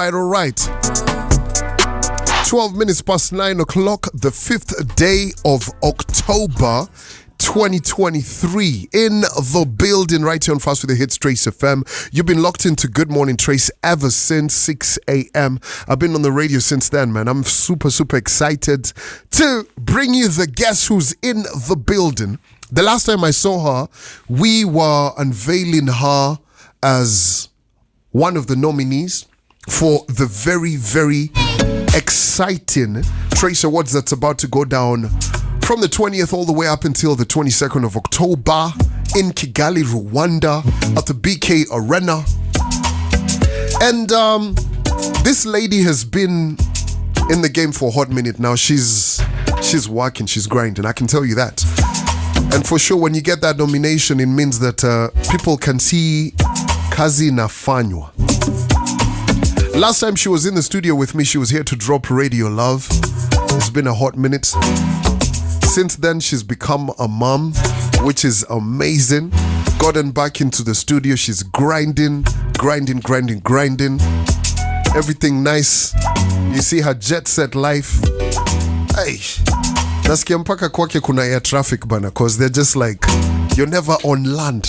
right. 12 minutes past 9 o'clock, the 5th day of October 2023. In the building right here on Fast with the Hits Trace FM. You've been locked into Good Morning Trace ever since 6 a.m. I've been on the radio since then, man. I'm super excited to bring you the guest who's in the building. The last time I saw her, we were unveiling her as one of the nominees for the very exciting Trace Awards that's about to go down from the 20th all the way up until the 22nd of October in Kigali, Rwanda at the BK Arena. And this lady has been in the game for a hot minute now. She's working, she's grinding, I can tell you that. And for sure, when you get that nomination, it means that people can see kazi inafanywa. Last time she was in the studio with me, she was here to drop Radio Love. It's been a hot minute. Since then, she's become a mom, which is amazing. Gotten back into the studio. She's grinding. Everything nice. You see her jet set life. Hey, nasikia mpaka kwake kuna air traffic bana, cause they're just like, you're never on land.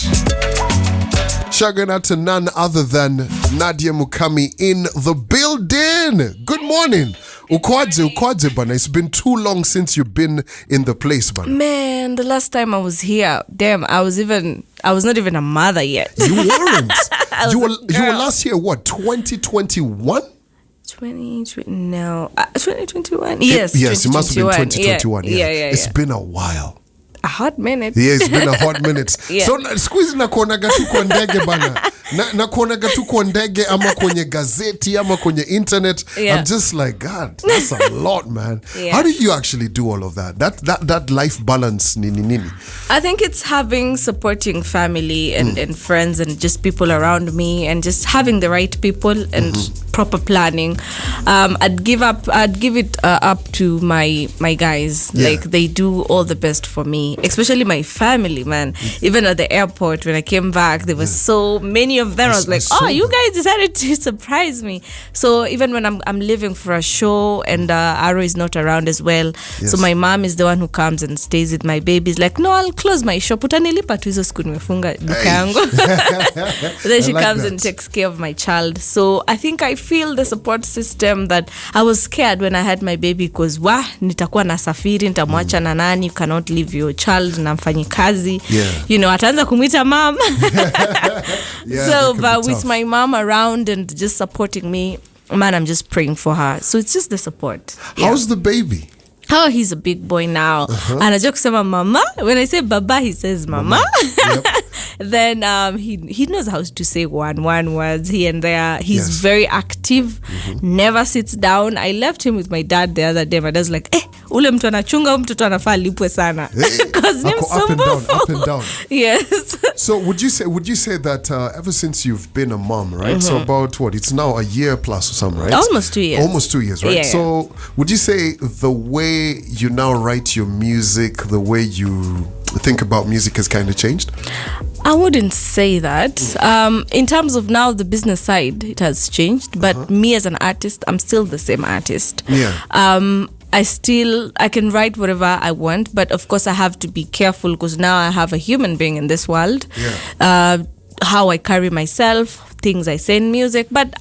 Shouting out to none other than Nadia Mukami in the building. Good morning. Ukwaje bana. It's been too long since you've been in the place bana. Man, the last time I was here, damn, I was not even a mother yet. You weren't. you were last year, what, 2021? 2021. Yes, yes, it must have been 2021. Yeah. It's been a while. A hot minute. Yeah, it's been a hot minute. Yeah. So squeeze na kuonaga tu kwa ndege bana. Na kuonaga tu kwa ndege ama kwenye gazeti ama kwenye internet. Yeah. I'm just like, God, that's a lot, man. Yeah. How do you actually do all of that? That life balance nini? I think it's having supporting family and friends and just people around me and just having the right people and proper planning. I'd give it up to my guys. Yeah. Like they do all the best for me. Especially my family, man. Even at the airport when I came back, there were so many of them. I was like, you guys decided to surprise me. So even when I'm leaving for a show and Aro is not around as well, so my mom is the one who comes and stays with my babies. Like, no, I'll close my shop. Utanilipa tu hizo siku nimefunga duka yangu. Then she comes and takes care of my child. So I think I feel the support system that I was scared when I had my baby because nitakuwa nasafiri, nitamwacha na nani, you cannot leave your child na mfanyikazi. You know, ataanza kumwita mom. So but with my mom around and just supporting me, man, I'm just praying for her. So it's just the support. How's the baby? Oh, he's a big boy now. Anajua kusema mama. When I say baba, he says mama. Yep. Then he knows how to say one words here and there. He's very active, never sits down. I left him with my dad the other day. My dad's like, ule mtu anachunga mtoto anafaa lipwe sana. Because him up and down. Yes. So would you say that ever since you've been a mom, right? So about what? It's now a year plus or something, right? Almost 2 years. Almost 2 years, right? Yeah. So would you say the way you now write your music, the way you think about music has kind of changed? I wouldn't say that. In terms of now the business side, it has changed. But me as an artist, I'm still the same artist. Yeah. I can write whatever I want, but of course I have to be careful because now I have a human being in this world. Yeah. How I carry myself, things I say in music, but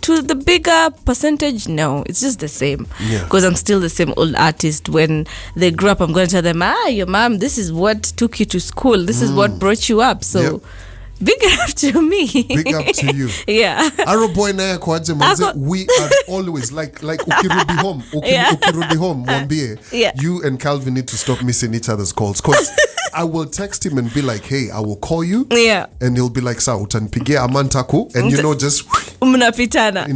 to the bigger percentage, no, it's just the same. Because I'm still the same old artist. When they grow up, I'm going to tell them, your mom, this is what took you to school. This is what brought you up. So big up to me. Big up to you. Yeah. Arrow boy na kwaje manze, we are always like ukirudi home, mwambie, you and Calvin need to stop missing each other's calls because I will text him and be like, hey, I will call you. Yeah. And he'll be like, sa utanipigia amantaku, and you know, just inapitana.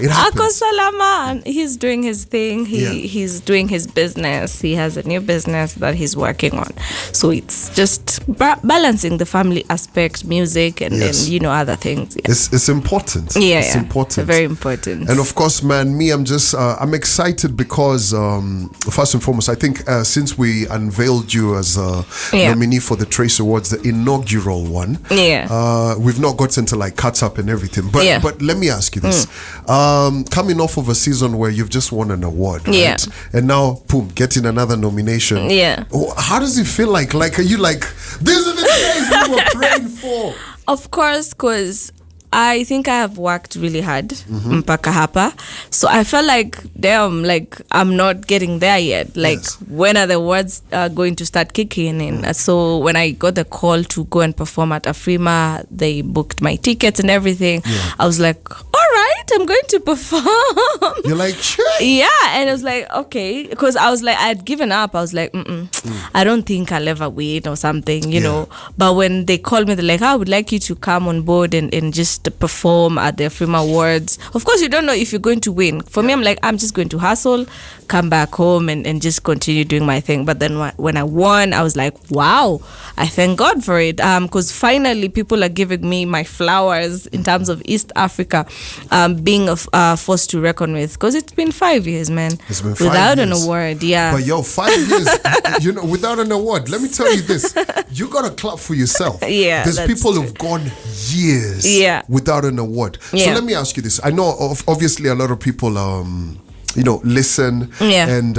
It happens. Ako salama. He's doing his thing. He's doing his business. He has a new business that he's working on. So it's just balancing the family aspect, music, and other things. Yeah. It's important. It's important. Very important. And of course, man, me, I'm just I'm excited because first and foremost, I think since we unveiled you as nominee for the Trace Awards, the inaugural one. Yeah. We've not gotten to like cut up and everything, but let me ask you this: coming off of a season where you've just won an award, right? Yeah. And now, boom, getting another nomination. Yeah. How does it feel like? Like, are you like, these are the days we were praying for? Of course, because I think I have worked really hard mpaka hapa, so I felt like damn, like I'm not getting there yet. Like when are the words going to start kicking in? So when I got the call to go and perform at Afrima, they booked my tickets and everything. I was like, all right, I'm going to perform. You're like, shit. Yeah, and I was like, okay, because I was like, I had given up. I was like, I don't think I'll ever win or something, you know. But when they called me, they're like, I would like you to come on board and just perform at the Afrima Awards. Of course, you don't know if you're going to win. For me, I'm like, I'm just going to hustle, come back home and just continue doing my thing. But then when I won, I was like, wow, I thank God for it. Because finally people are giving me my flowers in terms of East Africa being a force to reckon with. Because it's been 5 years, man. It's been 5 without years. an award, yeah. But yo, 5 years, you know, without an award. Let me tell you this: you gotta clap for yourself. Yeah, there's people who've gone years without an award. So let me ask you this: I know, obviously, a lot of people, you know, listen, and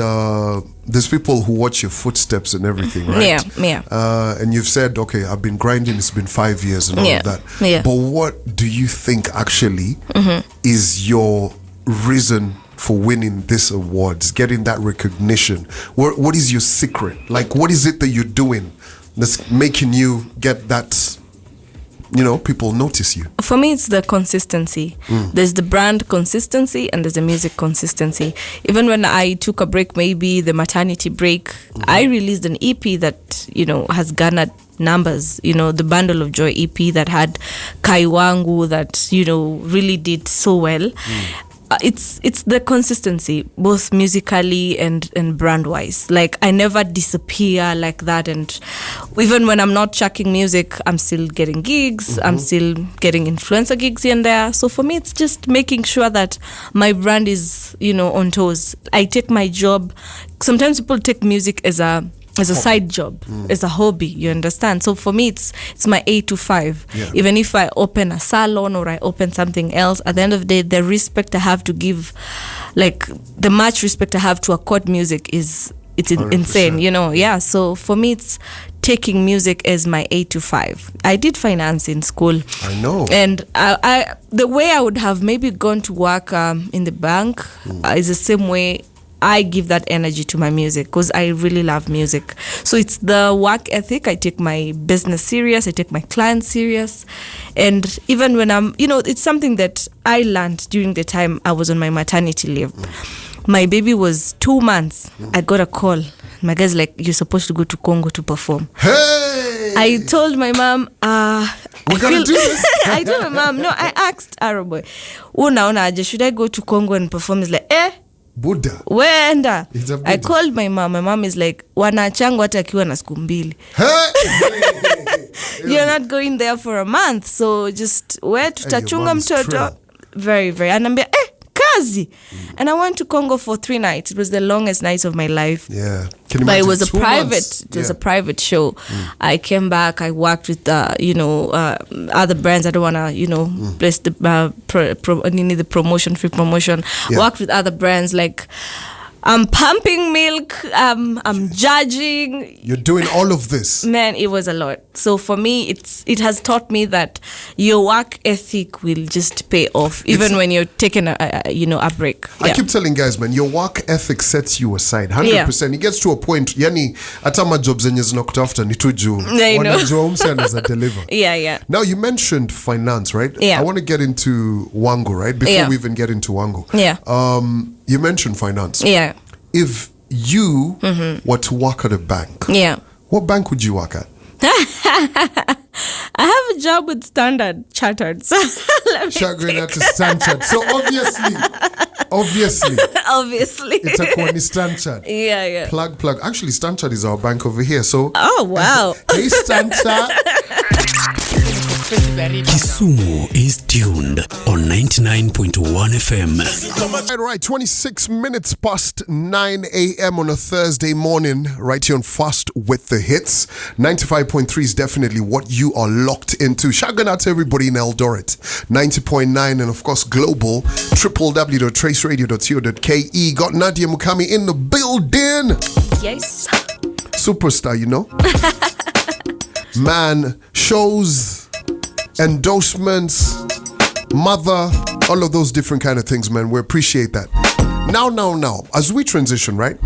there's people who watch your footsteps and everything, right? And you've said, okay, I've been grinding. It's been 5 years and all of that. But what do you think actually is your reason for winning this awards, getting that recognition? What is your secret? Like, what is it that you're doing that's making you get that, you know, people notice you? For me, it's the consistency. There's the brand consistency and there's the music consistency. Even when I took a break, maybe the maternity break, I released an EP that, you know, has garnered numbers. You know, the Bundle of Joy EP that had Kai Wangu that, you know, really did so well. It's the consistency, both musically and brand wise. Like, I never disappear like that, and even when I'm not chucking music, I'm still getting gigs. I'm still getting influencer gigs here and there. So for me, it's just making sure that my brand is, you know, on toes. I take my job. Sometimes people take music as a side job, as a hobby, you understand? So for me, it's my 8 to 5. Even if I open a salon or I open something else, at the end of the day, the respect I have to give, like the much respect I have to accord music it's 100%. Insane, you know? Yeah, so for me, it's taking music as my 8 to 5. I did finance in school. I know. And I the way I would have maybe gone to work in the bank is the same way I give that energy to my music, because I really love music. So it's the work ethic. I take my business serious. I take my clients serious. And even when I'm, you know, it's something that I learned during the time I was on my maternity leave. My baby was 2 months. I got a call. My guy's like, you're supposed to go to Congo to perform. Hey! I told my mom, we gotta do this. I told my mom, no, I asked Aroboy, should I go to Congo and perform? He's like, Buddha. Wenda. I called my mom. My mom is like, wanachangu hata akiwa na siku mbili. You're not going there for a month, so just where tutachunga mtoto. Very, very. Anambia, kazi. And I went to Congo for 3 nights. It was the longest nights of my life. Yeah. But it was a private show. I came back. I worked with other brands. I don't want to place the promotion, free promotion. Worked with other brands, like I'm pumping milk, I'm judging. You're doing all of this. Man, it was a lot. So for me, it has taught me that your work ethic will just pay off, even when you're taking a break. I keep telling guys, man, your work ethic sets you aside 100%. It gets to a point, yani atama jobs zenye zinakutafuta ni tu juu. Wanajua umsana za deliver. Yeah. Now you mentioned finance, right? Yeah. I want to get into Wango, right? Before we even get into Wango. Yeah. You mentioned finance. Yeah. If you were to work at a bank, what bank would you work at? I have a job with Standard Chartered. So going out to Standard. So obviously. It's a Kwani Standard. Yeah. Plug. Actually, Standard is our bank over here. So. Oh, wow. Hey, Standard. Kisumu is tuned on 99.1 FM. Right, 26 minutes past 9 a.m. on a Thursday morning, right here on Fast with the Hits. 95.3 is definitely what you are locked into. Shout out to everybody in Eldoret. 90.9 and of course global, www.traceradio.co.ke. Got Nadia Mukami in the building. Yes. Superstar, you know. Man, shows, endorsements, mother, all of those different kind of things, man. We appreciate that. Now, as we transition, right?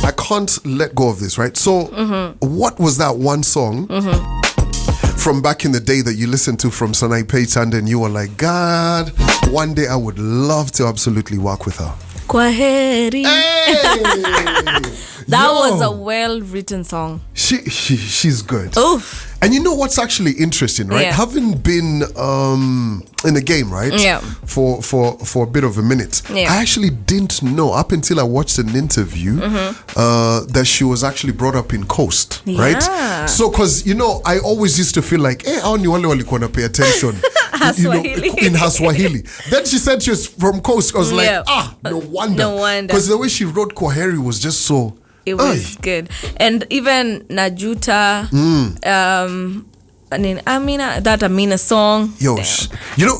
I can't let go of this, right? So, what was that one song from back in the day that you listened to from Sanai Paytand and you were like, God, one day I would love to absolutely work with her? Kwaheri. Hey! That was a well-written song. She's good. Oof. And you know what's actually interesting, right? Yeah. Having been in the game, right? Yeah. For a bit of a minute. Yeah. I actually didn't know up until I watched an interview that she was actually brought up in Coast, right? Yeah. So, because, you know, I always used to feel like, hey, I only want to pay attention. Swahili. In her Swahili. Then she said she was from Coast. I was like, Yeah. no wonder. No wonder. Because the way she wrote Kwaheri was just so... It was good. And even Najuta, that Amina song. Yo, Damn.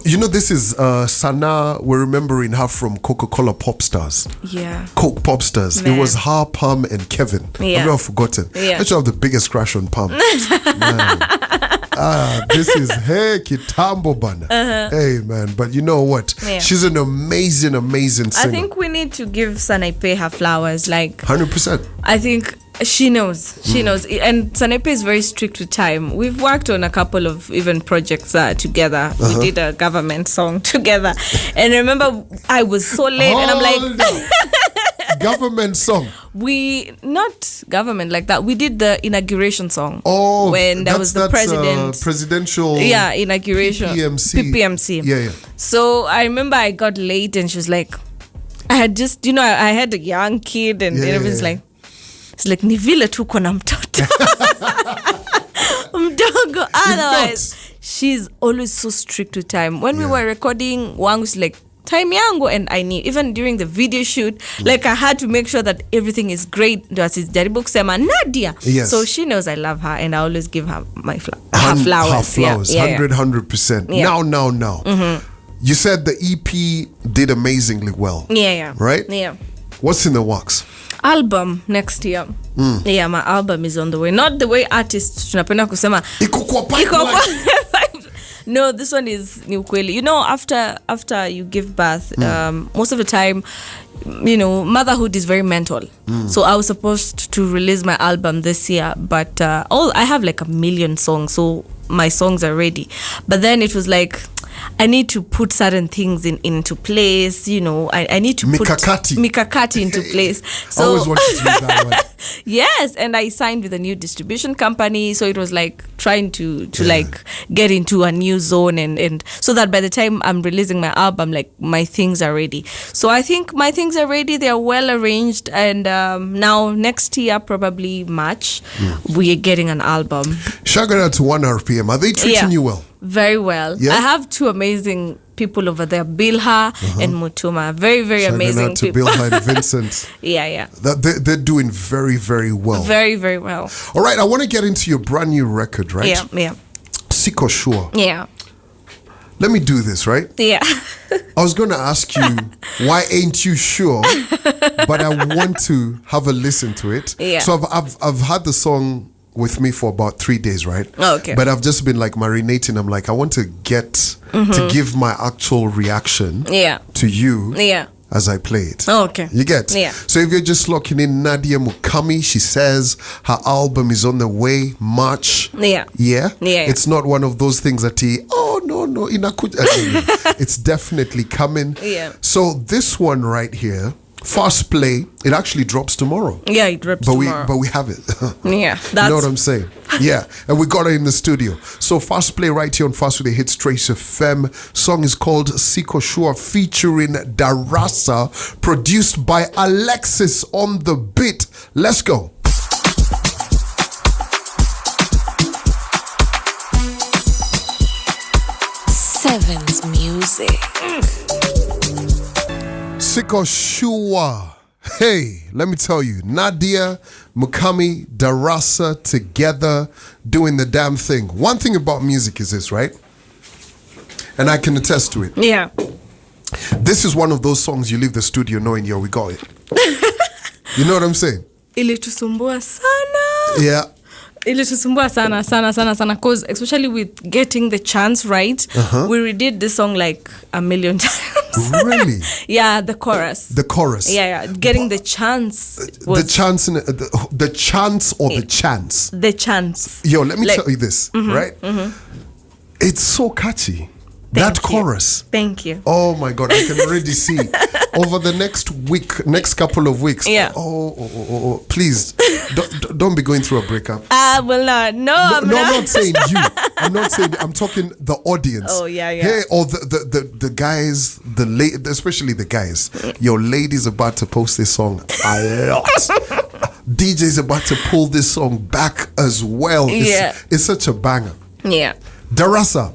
you know, this is Sana. We're remembering her from Coca-Cola Pop Stars. Yeah. Coke Pop Stars. Man. It was her, Pam, and Kevin. Yeah. I've never forgotten. Yeah. I should have the biggest crush on Pam. Man. This is hey Kitambo Bana. Hey man, but you know what? Yeah. She's an amazing singer. I think we need to give Sanaipe her flowers. Like 100%. I think she knows. She knows. And Sanaipe is very strict with time. We've worked on a couple of even projects together. We did a government song together. And I remember I was so late and I'm like government song. We not government like that. We did the inauguration song. Oh, when there was the president. Presidential. Yeah, inauguration. PPMC. Yeah. So I remember I got late and she was like, I had just, I had a young kid and everyone's like, it's like ni vile tuko na mtoto. Mdogo. Otherwise, she's always so strict with time. When we were recording, Wangu's like, time yangu, and I knew even during the video shoot, like I had to make sure that everything is great. Jaribu kusema Nadia. Yes. So she knows I love her and I always give her my flowers. Her flowers. Yeah. 100%. Yeah. Now. You said the EP did amazingly well. Yeah. Right? Yeah. What's in the works? Album next year. Yeah, my album is on the way. Not the way artists tunapenda kusema Iko kwa pipeline. No, this one is ni ukweli. You know, after you give birth, most of the time, motherhood is very mental. So I was supposed to release my album this year, but I have like 1 million songs, so my songs are ready. But then it was like, I need to put certain things into place. I need to put mikakati into place. So I always wanted to use that one. Yes, and I signed with a new distribution company, so it was like trying to like get into a new zone and so that by the time I'm releasing my album, like my things are ready. So I think my things are ready. They are well arranged, and now next year, probably March, we are getting an album. Shout out to 1 RPM. Are they treating you well? Very well. Yeah? I have 2 amazing people over there, Bilha and Mutuma. Very, very amazing out to people. Bilha and Vincent. Yeah. They're doing very, very well. Very, very well. All right, I want to get into your brand new record, right? Yeah. Siko Sure. Yeah. Let me do this, right? Yeah. I was going to ask you, why ain't you sure? But I want to have a listen to it. Yeah. So I've had the song with me for about 3 days, right? Oh, okay. But I've just been like marinating. I'm like, I want to get to give my actual reaction to you as I play it. Oh, okay. You get? Yeah. So if you're just locking in, Nadia Mukami, she says her album is on the way, March. Yeah. It's not one of those things that no, it's definitely coming. Yeah. So this one right here, Fast Play, it actually drops tomorrow. Yeah, it drops tomorrow. But we have it. Yeah. You know what I'm saying? Yeah. And we got it in the studio. So Fast Play right here on Fast with the Hits Trace FM. Song is called Siko Shua featuring Darasa, produced by Alexis on the beat. Let's go. Siko Shua. Hey, let me tell you, Nadia, Mukami, Darasa together doing the damn thing. One thing about music is this, right? And I can attest to it. Yeah. This is one of those songs you leave the studio knowing, yo, we got it. You know what I'm saying? Ilitusumbua sana. Yeah. Ilitusumbua sana. Because especially with getting the chants right, we redid this song like a million times. Really? Yeah, the chorus. The chorus. Yeah. Getting the chants. The chants, the chants or the chants? The chants. Yo, let me tell you this, right? It's so catchy. That chorus. Thank you. Oh my God, I can already see over the next couple of weeks. Yeah. Oh, please, don't be going through a breakup. Well, no, I'm not. I'm not saying you. I'm talking the audience. Oh, yeah. Hey, or the guys, especially the guys. Your lady's about to post this song a lot. DJ's about to pull this song back as well. It's such a banger. Yeah. Darasa,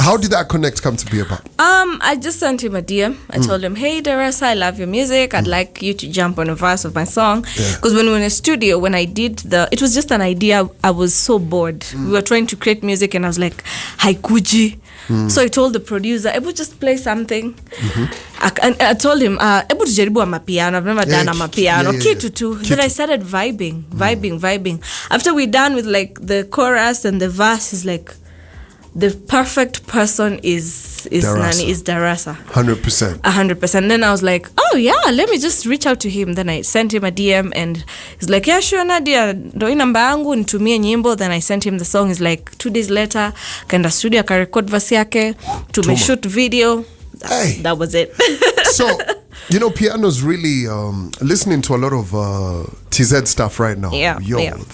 how did that connect come to be about? I just sent him a DM. I told him, hey, Darasa, I love your music. I'd like you to jump on a verse of my song. Because when we were in a studio, when I did it was just an idea. I was so bored. We were trying to create music and I was like, haikuji. So I told the producer, I would just play something. I told him, Ebu tujaribu amapiano. I've never done amapiano. Kitu tu. Then I started vibing. After we're done with like the chorus and the verse, is like, the perfect person is Darasa. 100%. 100%. Then I was like, oh yeah, let me just reach out to him. Then I sent him a DM and he's like, yeah, sure, Nadia, ndo hii namba yangu nitumie nyimbo. Then I sent him the song. He's like, 2 days later, kaenda studio akarecord verse yake, tumeshoot video. That was it. So, you know, piano's really listening to a lot of TZ stuff right now. Yeah.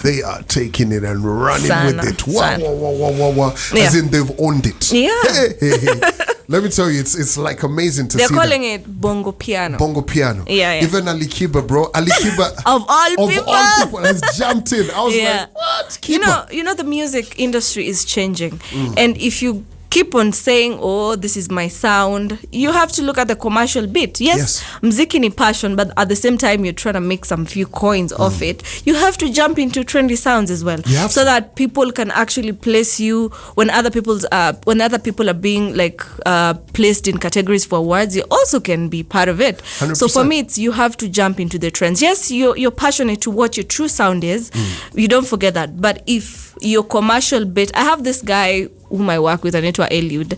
They are taking it and running with it. Wow. As in they've owned it. Yeah. Hey. Let me tell you, it's like amazing to see. They're calling it bongo piano. Bongo piano. Yeah. Even Alikiba, bro. Alikiba of all people has jumped in. I was like, what? Kiba. You know the music industry is changing. And if you keep on saying, oh, this is my sound, you have to look at the commercial bit. Yes. Mziki ni passion, but at the same time you're trying to make some few coins off it. You have to jump into trendy sounds as well, so that people can actually place you when other people are being like placed in categories for awards. You also can be part of it. 100%. So for me, it's you have to jump into the trends. Yes, you're passionate to what your true sound is. You don't forget that. But if your commercial bit, I have this guy whom I work with, anaitwa Eliud.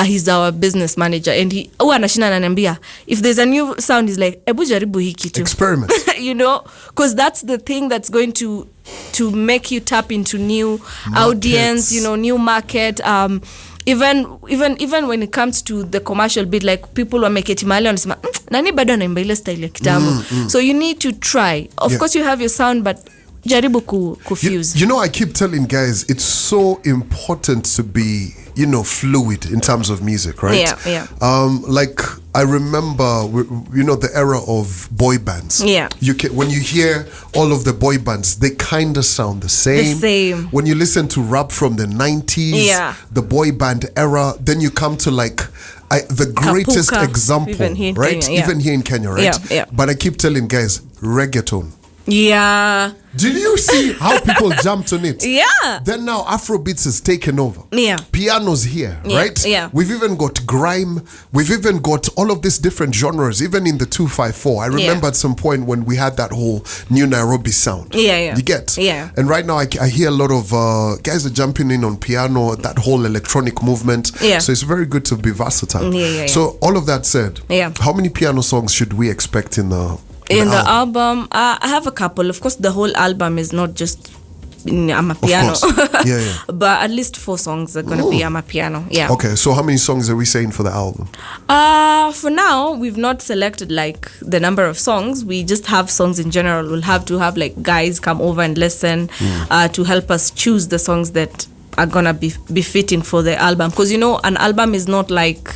He's our business manager, and he anashinda ananiambia, if there's a new sound, he's like, ebu jaribu hiki tu. Experiment. You know, because that's the thing that's going to make you tap into new audience, you know, new market. Even when it comes to the commercial bit, like people wameketi mahali wanasema nani bado anaimba ile style ya kitambo. So you need to try. Of course you have your sound, but jaribu kufuse. You know, I keep telling guys, it's so important to be, you know, fluid in terms of music, right? Yeah. Like I remember, you know, the era of boy bands. Yeah. When you hear all of the boy bands, they kind of sound the same. When you listen to rap from the 90s, the boy band era, then you come to like the greatest Kapuka, example, right? Kenya, even here in Kenya, right? Yeah. But I keep telling guys, reggaeton. Yeah. Did you see how people jumped on it? Yeah. Then now Afrobeats is taken over. Yeah. Piano's here, right? Yeah. We've even got grime. We've even got all of these different genres, even in the 254. I remember at some point when we had that whole new Nairobi sound. Yeah. You get? Yeah. And right now I hear a lot of guys are jumping in on piano, that whole electronic movement. Yeah. So it's very good to be versatile. Yeah. So all of that said, how many piano songs should we expect in the album? I have a couple. Of course, the whole album is not just amapiano. Of course. Yeah. But at least 4 songs are going to be amapiano. Yeah. Okay, so how many songs are we saying for the album? For now, we've not selected like the number of songs. We just have songs in general. We'll have to have like guys come over and listen to help us choose the songs that are going to be fitting for the album. Because, you know, an album is not like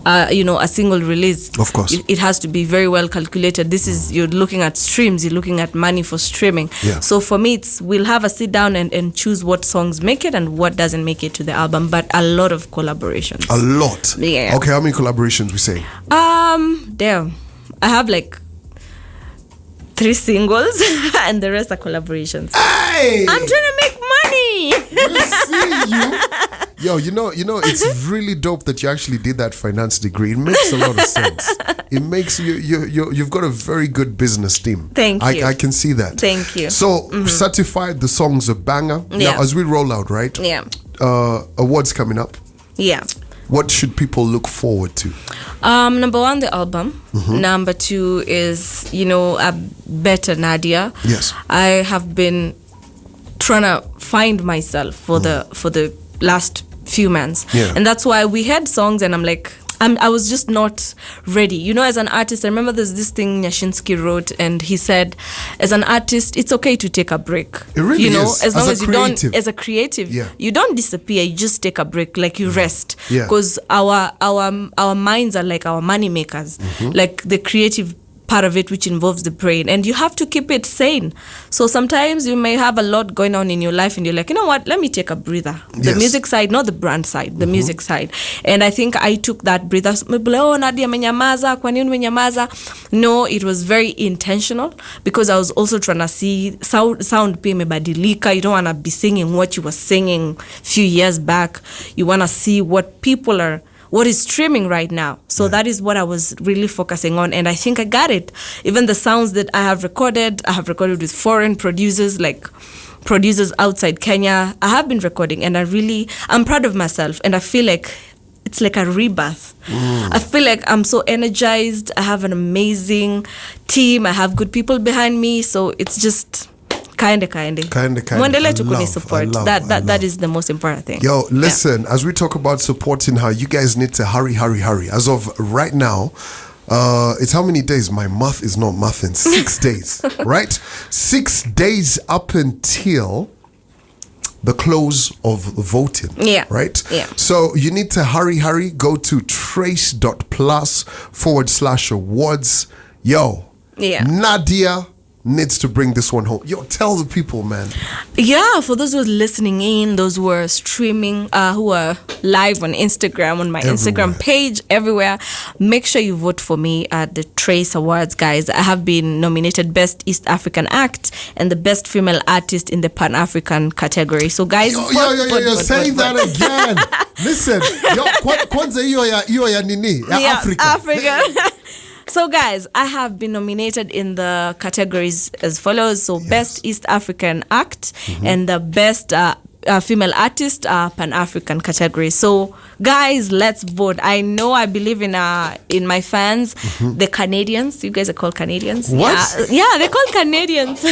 a single release. Of course. It has to be very well calculated. This is, you're looking at streams, you're looking at money for streaming. Yeah. So for me, we'll have a sit down and choose what songs make it and what doesn't make it to the album, but a lot of collaborations. A lot? Yeah. Okay, how many collaborations we say? There. I have like 3 singles and the rest are collaborations. Hey! I'm trying to make money. We see you. Yo, you know, it's really dope that you actually did that finance degree. It makes a lot of sense. It makes you've got a very good business team. Thank you. I can see that. Thank you. So certified, the song's a banger. Yeah. Now, as we roll out, right? Yeah. Awards coming up. Yeah. What should people look forward to? Number 1, the album. Number 2 is, a better Nadia. Yes. I have been trying to find myself for the last few months. Yeah. And that's why we had songs and I'm like, I was just not ready. As an artist, I remember there's this thing Nyashinsky wrote, and he said, as an artist, it's okay to take a break. It really is. As long as you creative. don't, as a creative, Yeah. you don't disappear. You just take a break, like you rest. Yeah. Because our minds are like our money makers, like the creative part of it, which involves the brain, and you have to keep it sane. So sometimes you may have a lot going on in your life and you're like, you know what, let me take a breather. The Yes. music side, not the brand side, the music side. And I think I took that breather. Oh, Nadia menyamaza, kwa nini menyamaza? No, it was very intentional because I was also trying to see sound pia imebadilika. You don't want to be singing what you were singing a few years back. You want to see what is streaming right now. So that is what I was really focusing on. And I think I got it. Even the sounds that I have recorded with foreign producers, like producers outside Kenya. I have been recording and I'm proud of myself. And I feel like it's like a rebirth. I feel like I'm so energized. I have an amazing team. I have good people behind me. So it's just... Kinda. Muendelee tu kunisupport. That is the most important thing. Yo, listen, as we talk about supporting her, you guys need to hurry. As of right now, it's how many days? My math is not mathing. 6 days, right? 6 days up until the close of voting. Yeah. Right? Yeah. So you need to hurry. Go to trace.plus/awards. Yo. Yeah. Nadia needs to bring this one home. Yo, tell the people, man. Yeah, for those who are listening in, those who are streaming, who are live on Instagram, on my Instagram page, everywhere, make sure you vote for me at the Trace Awards, guys. I have been nominated Best East African Act and the Best Female Artist in the Pan-African category. So, guys, Yo, say that again. Listen, kwanza hiyo ya nini? Ya Africa. So guys, I have been nominated in the categories as follows. So Best East African Act and the Best Female Artist Pan-African category. So guys, let's vote. I know I believe in my fans, the Canadians. You guys are called Canadians? What? Yeah, they're called Canadians.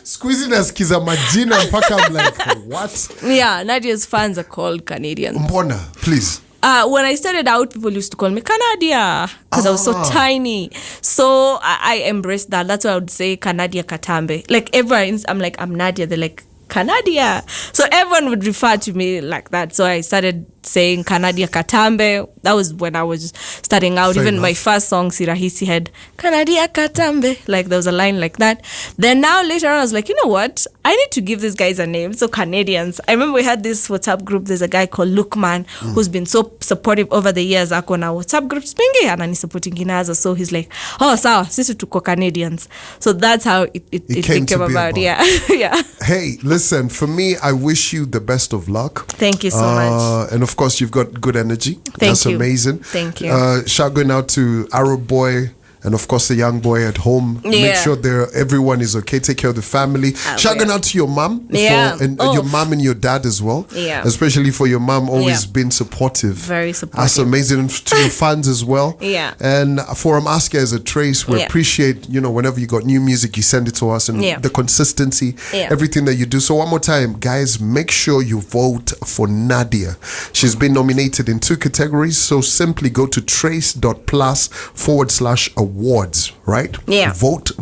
Squeezing nasikiza majina mpaka I'm like, what? Yeah, Nadia's fans are called Canadians. Mbona, please. When I started out, people used to call me Kanadia because I was so tiny. So I embraced that. That's why I would say Kanadia Katambe. Like everyone, I'm like, I'm Nadia. They're like, Kanadia. So everyone would refer to me like that. So I started saying Kanadia Katambe. That was when I was starting out. Fair Even enough. my first song, Sirahisi, had Kanadia Katambe. Like there was a line like that. Then now later on, I was like, you know what? I need to give these guys a name. So Canadians. I remember we had this WhatsApp group. There's a guy called Lukman who's been so supportive over the years. Ako na WhatsApp groups mingi anani supporting ginaza. So he's like, oh, sawa, sisi tuko Canadians. So that's how it came became to be about. about. Yeah. Yeah. Hey, listen, for me, I wish you the best of luck. Thank you so much. And of course, you've got good energy. That's you. amazing. Thank you. Shout going out to Arab Boy and of course the young boy at home. Make Yeah. sure everyone is okay. Take care of the family. Shout going out to your mom. Yeah. And your mom and your dad as well. Yeah. Especially for your mom, always Yeah. been supportive. Very supportive. That's amazing. And to your fans as well. Yeah. And for Asking as a Trace, we Yeah. appreciate, whenever you got new music, you send it to us and Yeah. the consistency, Yeah. everything that you do. So one more time, guys, make sure you vote for Nadia. She's been nominated in 2 categories. So simply go to trace.plus/awards, right? Yeah. Vote.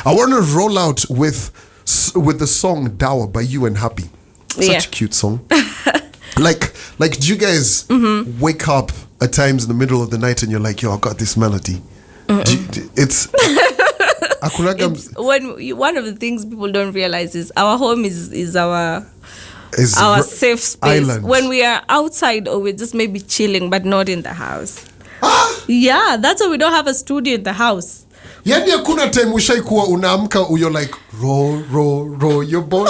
I want to roll out with the song Dawa by you and Happy. Such Yeah. a cute song. Like do you guys wake up at times in the middle of the night and you're like, yo, I got this melody? It's One of the things people don't realize is our home is our safe space. island. When we are outside or we're just maybe chilling, but not in the house. Yeah, that's why we don't have a studio in the house. Yani hakuna time ushaikuwa unaamka you're like row your boy,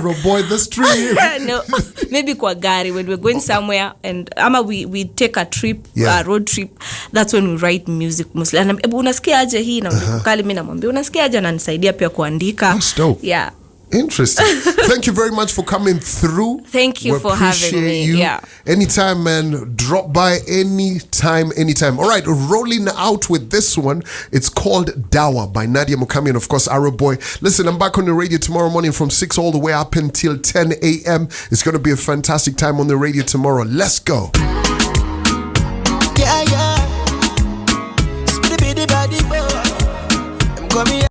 row boy the stream. No, maybe kwa gari when we're going somewhere and we take a trip, a road trip. That's when we write music mostly. And unasikia aje hii na kali mimi namwambia unasikia aje ananisaidia pia kuandika. That's dope. Yeah. Interesting. Thank you very much for coming through. Thank you for having me. You. Yeah. Anytime, man. Drop by anytime. All right, rolling out with this one. It's called Dawa by Nadia, Mukami, and of course, Arrow Boy. Listen, I'm back on the radio tomorrow morning from 6 all the way up until 10 a.m. It's going to be a fantastic time on the radio tomorrow. Let's go. Yeah. Speedy body boy. I'm coming.